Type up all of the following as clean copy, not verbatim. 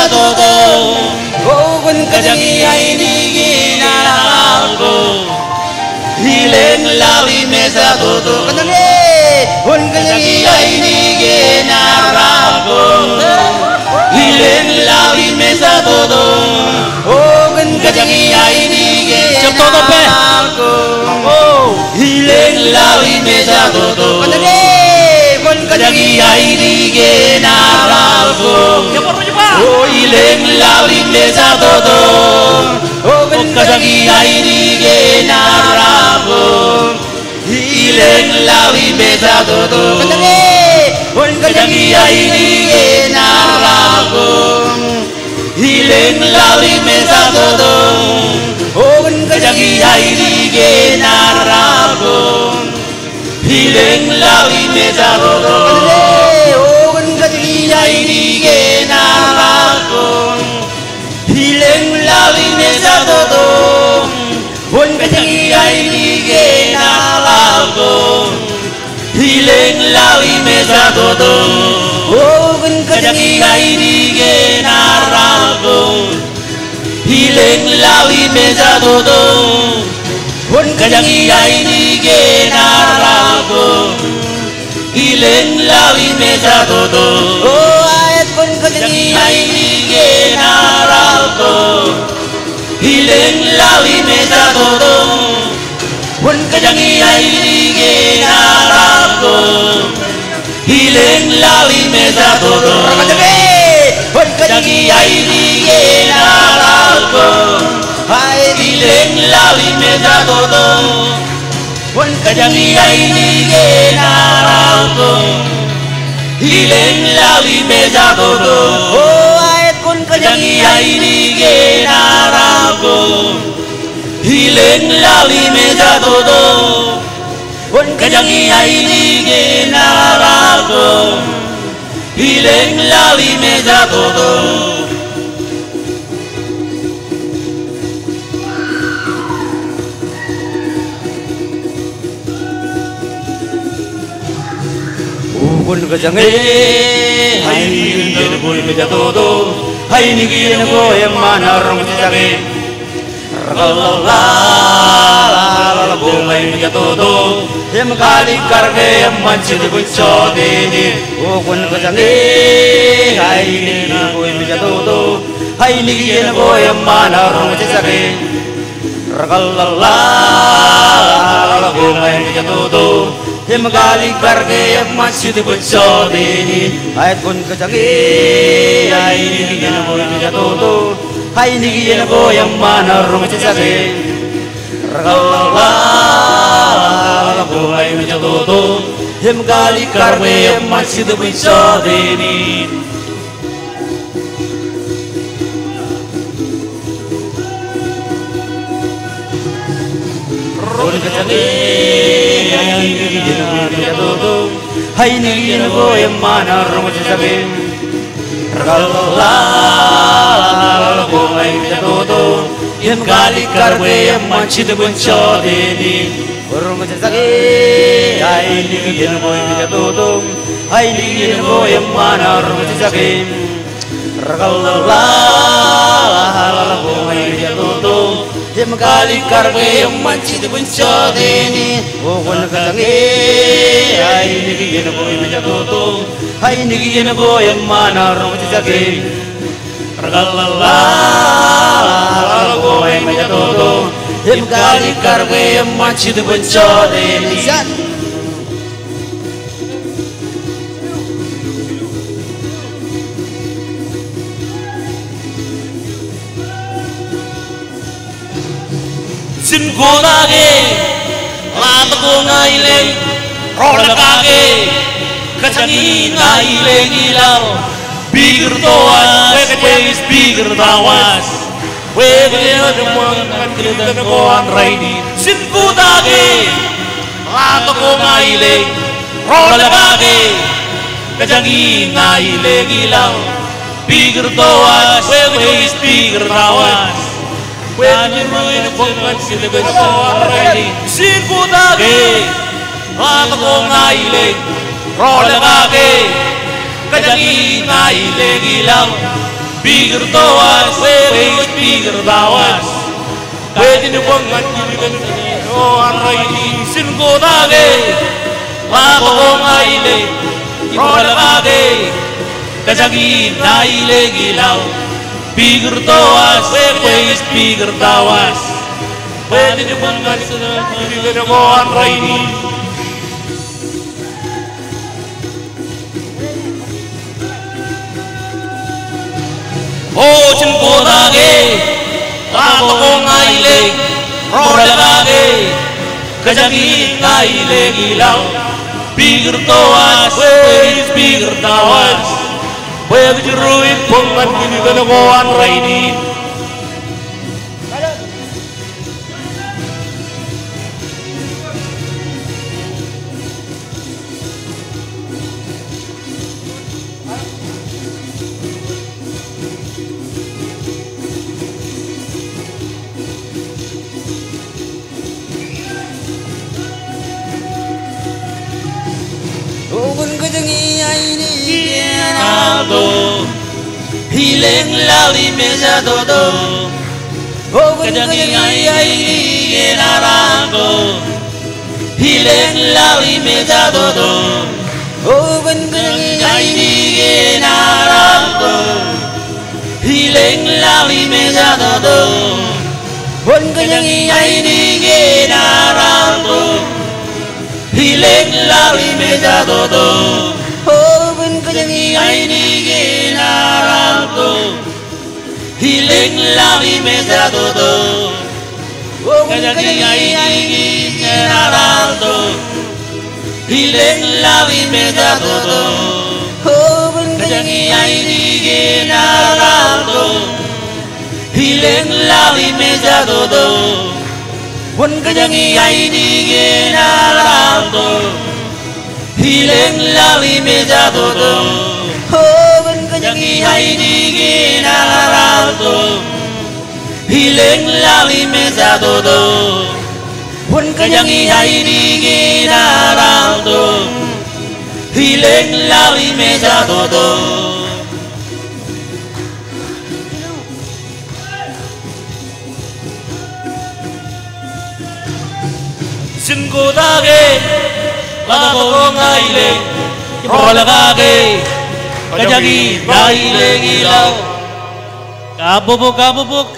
todo Ogun kajangi aini ginalko Hileng lawi mesa todo Kajangi Ogun kajangi aini ginalko Hileng lawi mesa todo Ogun kajangi aini ginalko Hileng lawi mesa todo Kajangi Kajangi aini ginalko Oh ileng lawi mesa todo Oh kajangi aini ginalko Ileng lawi mesa todo Kajangi aini ginalko Ileng lawi mesa todo Oh kajangi aini ginalko Hileng lawi mesa todo Ogun kajangi aini ginalko Hileng lawi mesa todo Ogun kajangi aini ginalko Hileng lawi mesa todo Ogun kajangi aini ginalko Hileng lawi mesa todo Ogun kajangi aini ginalko Hileng lawi mesa todo Oh ayat pun kajangi aini ginalko Hileng lawi mesa todo Pun kajangi aini ginalko Hileng lawi mesa todo Pun kajangi aini ginalko Hileng lawi mesa todo Pun kajangi aini ginalko Hileng lawi mesa todo Oh ayat pun kajangi aini ginalko Hileng lawi mesa todo Pun kajangi aini ginalko Hileng lawi mesa todo Ogun kajangi aini ginalko todo Aini ginalko yang mana rong kajangi Ragalala bumay miya todo Yang kali karge yang manchid bunso dini Ogun kajangi aini ginalko miya todo Aini ginalko yang mana rong kajangi Ragalala bumay miya todo Yang kali karge yang manchid bunso dini Ayat kun kajangi aini ginalko miya todo Aini ginalko yang mana rong kajangi Ragalala bumay miya todo Yang kali karge yang manchid bunso dini Rong kajangi aini ginalko miya todo Aini ginalko yang mana rong kajangi Ragalala bumay miya todo Yang kali karge yang manchid bunso dini Rong kajangi aini ginalko miya todo Aini ginalko yang mana rong kajangi Ragalala bumay miya todo Yang kali karge yang manchid bunso dini Ogun kajangi aini ginalko miya todo Aini ginalko yang mana rong kajangi Ragalala bumay miya todo Yang kali karge yang manchid bunso dini Sin ko nage Lato ko ngaileng Rola kage Kajangi ngaileng ilaw Bigger towas Wes bigger tawas Wes Kan ko ang raini Sin ko nage Lato ko ngaileng Rola kage Kajangi ngaileng ilaw Bigger towas Wes bigger tawas When you ruin a woman, see the good already. Sin Budagi, Ako Naile, Rolagage, Kajangi Naile Gilang, bigger tawas, wait bigger tawas. Pwede niyo bang magkiligan o anray sin ko dage, wako kong aile, ibalagage, kasagi na ile gilaw. Bigger tawas, wait bigger tawas. Pwede niyo bang magkiligan o anray oh sin ko dage, wako kong aile, ibalagage, kasagi na ile gilaw. Bigger tawas, wait bigger tawas. Pwede jeruin pong magkiligan o anray Ogun kujangi aini Aldo Hileng lali meza dodo Ogun Kujangi aini Enarado Hileng lali meza dodo Ogun kujangi aini Enarado Hileng lali meza dodo Ogun kujangi aini Enarado Hileng lali meza dodo Ogun kujangi aini Enarado Hileng lali meza dodo Ogun Kujangi kujangi aini Enarado Hileng lali meza dodo Ogun Kujangi kujangi aini Enarado Hileng lali meza dodo Ogun kujangi Kujangi aini Enarado Hileng lali meza dodo Ogun Kujangi kujangi aini Enarado Hileng lali meza dodo Ogun Kujangi aini Enarado Hileng lali meza dodo Singko dage Wako kong aile Ibalagage Kajagi daile gilaw Kabubuk kabubuk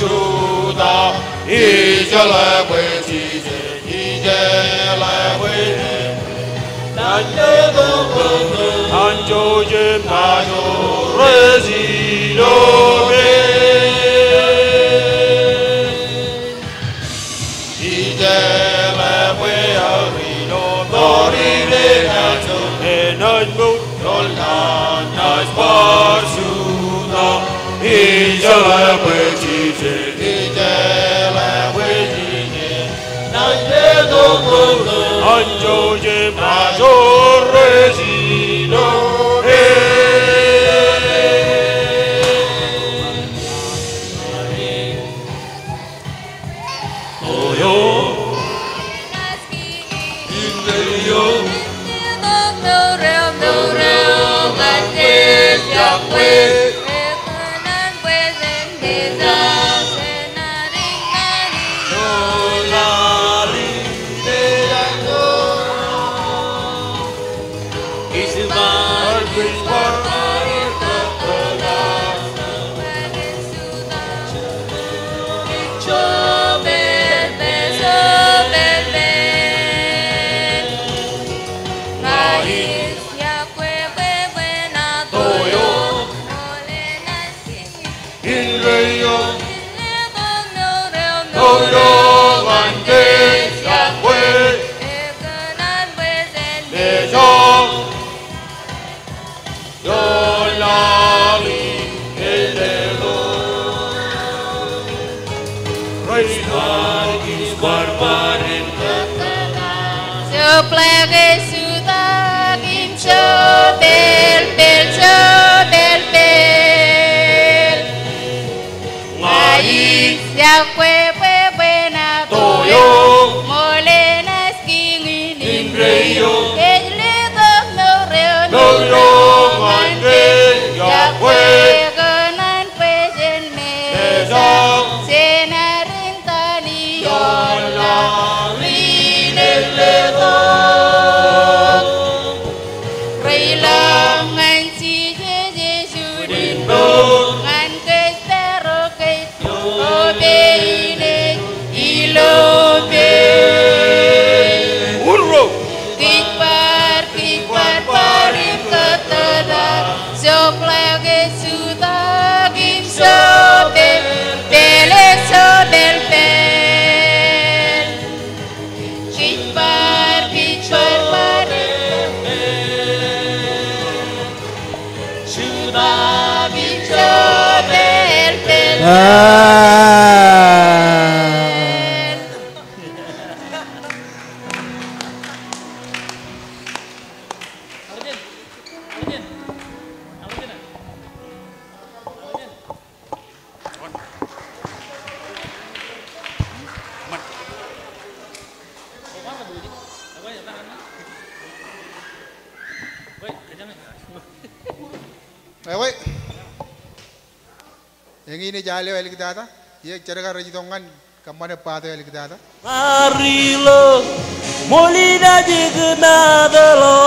Juda, ije le we cije, ije le we nanye do gogo, anjo je majo rezilo be, ije le we arino dori le najo, enango nola nas parsuda, ije le we cije. Anjo je major resino Oyo Inderio plage suda kim cho bel bel cho bel bel ngai ya kwe kwe na Toyo mole na skingi Indreyo Kejle to no reo No yo mande ya kwe Kenan kwe jen me Mesang Sena rintani Yola Rine le to Reilang ngan si je je sudin No Ngan ke stero ke obe ine ilo be Urro Kikbar parim ketada Sok lagi sudah kim sobel Bele sobel bel Kikbar parim Sudah kim sobel bel Woi, yang ini jale wali kita ada, ya cara rajitongan kemana pada wali kita ada. Marilo molina jignadalo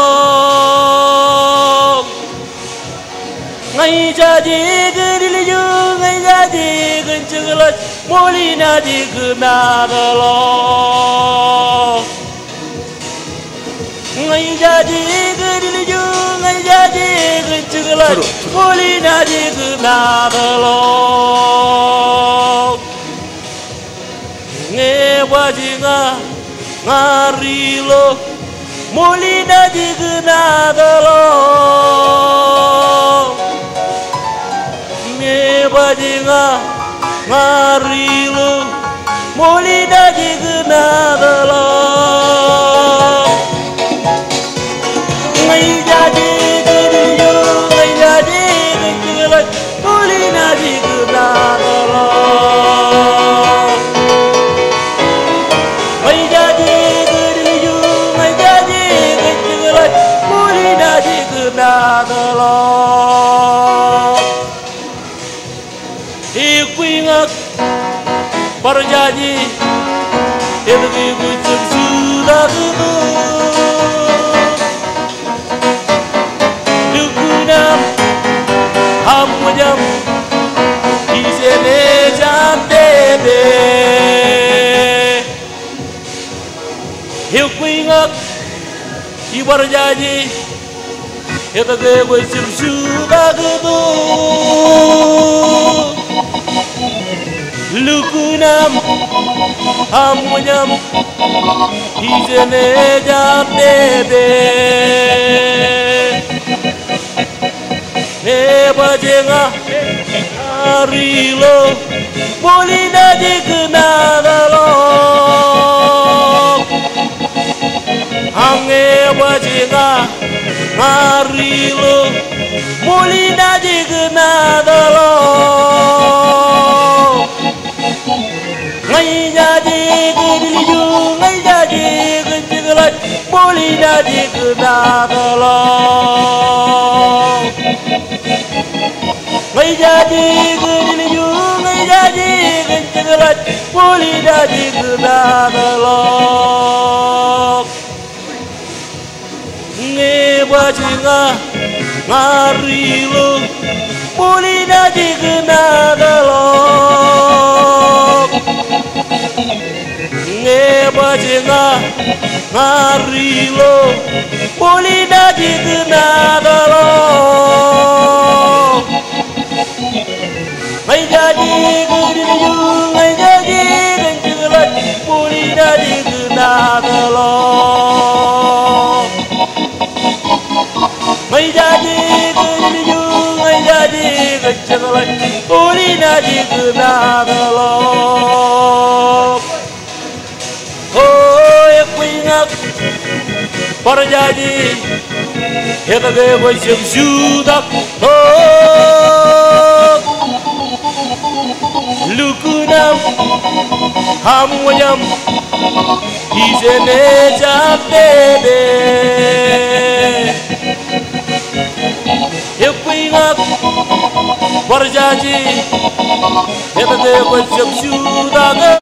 ngai jadi gedilju ngai jadi genceglat molina jignadalo ngai jadi gedilju ngai jadi genceglat molina jignadalo ngebajinga ngarilo molina jignadalo ngebajinga ngarilo molina jignadalo ngai jadi gediyo ngai jadi genceglat molina jignadalo ngai jadi gediyo ngai jadi genceglat molina jignadalo Ikuingak berjanji Ilgi kucing sudah dulu Dukunam Hamujam Isene jam dede Ikuingak Berjanji Ilgi kucing sudah dulu Lukunam Hamunyam Izene jam dede Nebajenga Arilo Molina jignadalo Hange bajenga Arilo Molina jignadalo ngai jadi gedilju ngai jadi genceglat molina jignadalo ngai jadi gedilju ngai jadi genceglat molina jignadalo ngebajinga ngarilo molina jignadalo ngebajinga ngarilo molina jignadalo ngai jadi gedilju ngai jadi genceglat molina jignadalo ngai jadi gedilju ngai jadi genceglat molina jignadalo Parjadi Heta ge boisem sudak Lukunam Hamwayam Isene Japede Yepingat Parjadi Heta ge boisem sudak